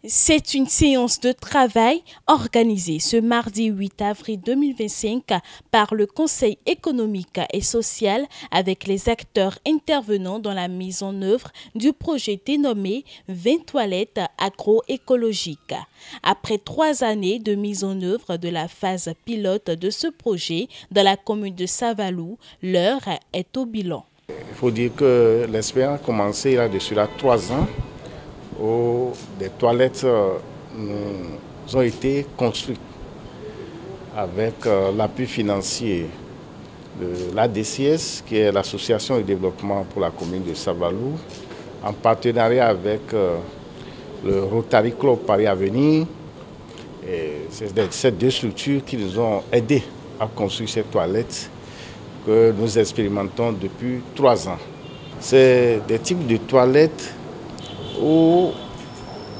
C'est une séance de travail organisée ce mardi 8 avril 2025 par le Conseil économique et social avec les acteurs intervenant dans la mise en œuvre du projet dénommé 20 toilettes agroécologiques. Après 3 années de mise en œuvre de la phase pilote de ce projet dans la commune de Savalou, l'heure est au bilan. Il faut dire que l'expérience a commencé là-dessus 3 ans. Où des toilettes ont été construites avec l'appui financier de l'ADCS, qui est l'Association de développement pour la commune de Savalou, en partenariat avec le Rotary Club Paris Avenir. C'est ces deux structures qui nous ont aidés à construire ces toilettes que nous expérimentons depuis 3 ans. C'est des types de toilettes où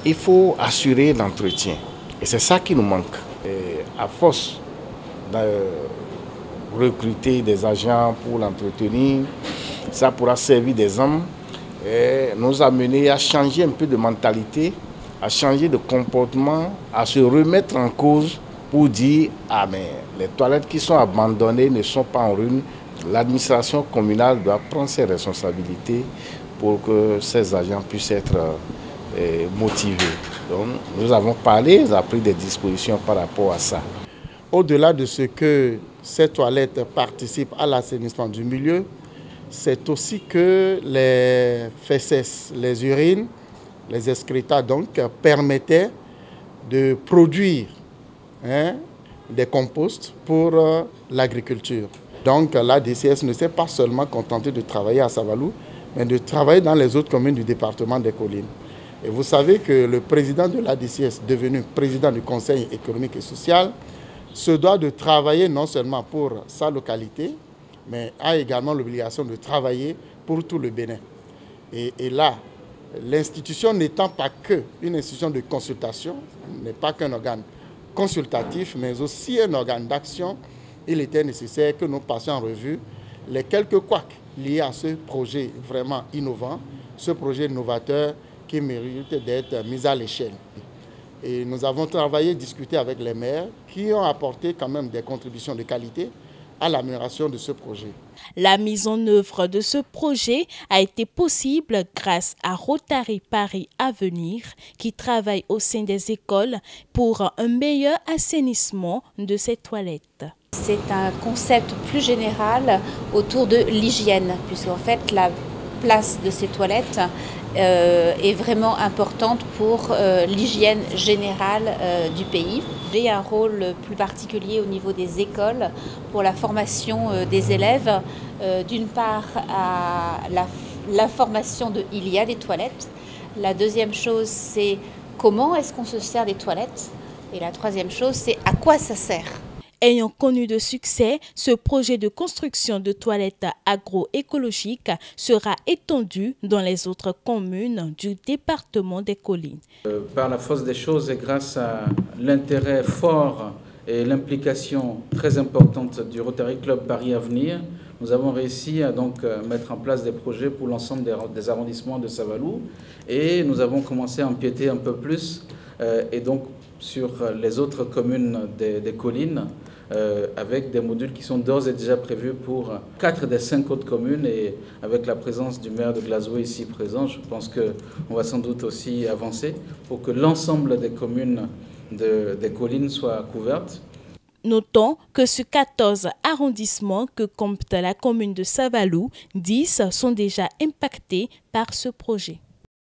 il faut assurer l'entretien. Et c'est ça qui nous manque. Et à force de recruter des agents pour l'entretenir, ça pourra servir des hommes et nous amener à changer un peu de mentalité, à changer de comportement, à se remettre en cause pour dire « Ah mais les toilettes qui sont abandonnées ne sont pas en ruine ». L'administration communale doit prendre ses responsabilités pour que ces agents puissent être motivés. Donc, nous avons parlé, nous avons pris des dispositions par rapport à ça. Au-delà de ce que ces toilettes participent à l'assainissement du milieu, c'est aussi que les fesses, les urines, les excréta donc permettaient de produire des composts pour l'agriculture. Donc l'ADCS ne s'est pas seulement contenté de travailler à Savalou, mais de travailler dans les autres communes du département des Collines. Et vous savez que le président de l'ADCS, devenu président du Conseil économique et social, se doit de travailler non seulement pour sa localité, mais a également l'obligation de travailler pour tout le Bénin. Et là, l'institution n'étant pas qu'une institution de consultation, n'est pas qu'un organe consultatif, mais aussi un organe d'action, il était nécessaire que nous passions en revue les quelques couacs liés à ce projet vraiment innovant, ce projet novateur qui mérite d'être mis à l'échelle. Et nous avons travaillé, discuté avec les maires qui ont apporté quand même des contributions de qualité à l'amélioration de ce projet. La mise en œuvre de ce projet a été possible grâce à Rotary Paris Avenir qui travaille au sein des écoles pour un meilleur assainissement de ces toilettes. C'est un concept plus général autour de l'hygiène, puisqu'en fait la place de ces toilettes est vraiment importante pour l'hygiène générale du pays. Il y a un rôle plus particulier au niveau des écoles pour la formation des élèves, d'une part à l'information de il y a des toilettes. La deuxième chose, c'est comment est-ce qu'on se sert des toilettes. Et la troisième chose, c'est à quoi ça sert. Ayant connu de succès, ce projet de construction de toilettes agroécologiques sera étendu dans les autres communes du département des Collines. Par la force des choses et grâce à l'intérêt fort et l'implication très importante du Rotary Club Paris Avenir, nous avons réussi à donc mettre en place des projets pour l'ensemble des arrondissements de Savalou et nous avons commencé à empiéter un peu plus et donc sur les autres communes des collines avec des modules qui sont d'ores et déjà prévus pour 4 des 5 autres communes et avec la présence du maire de Glasgow ici présent, je pense qu'on va sans doute aussi avancer pour que l'ensemble des communes des collines soient couvertes. Notons que sur 14 arrondissements que compte la commune de Savalou, 10 sont déjà impactés par ce projet.